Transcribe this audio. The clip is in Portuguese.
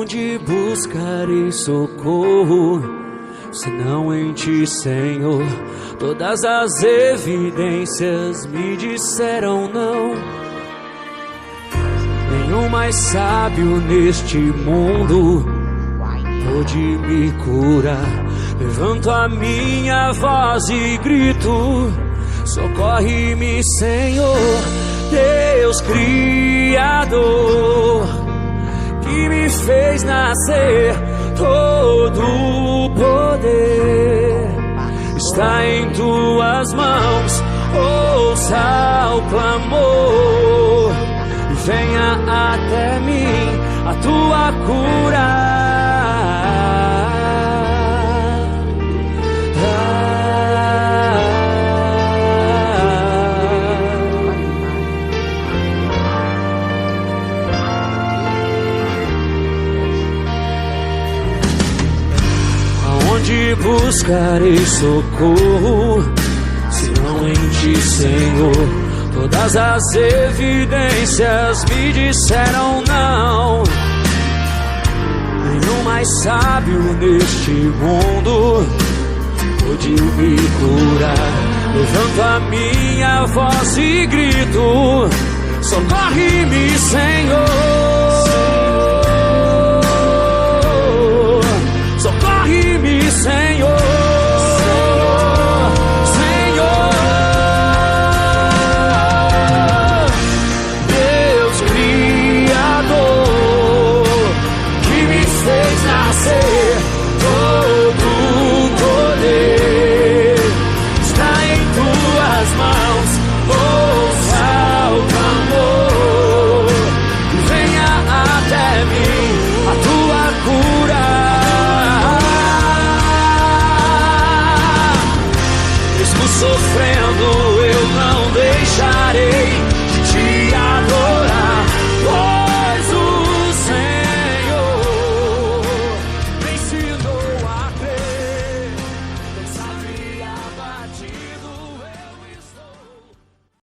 Aonde buscarei socorro, senão em ti, Senhor? Todas as evidências me disseram não. Nenhum mais sábio neste mundo pôde me curar. Levanto a minha voz e grito: socorre-me, Senhor, Deus Criador, que me fez nascer. Todo o poder está em tuas mãos. Ouça o clamor e venha até mim a tua cura. Aonde buscarei socorro, senão em ti, Senhor? Todas as evidências me disseram não. Nenhum mais sábio neste mundo pôde me curar. Levanto a minha voz e grito: socorre-me, Senhor. Socorre-me, Senhor. Senhor, Deus Criador, que me fez nascer. Todo o poder está em tuas mãos. Ouça o clamor e venha até mim a tua cura. Sofrendo eu não deixarei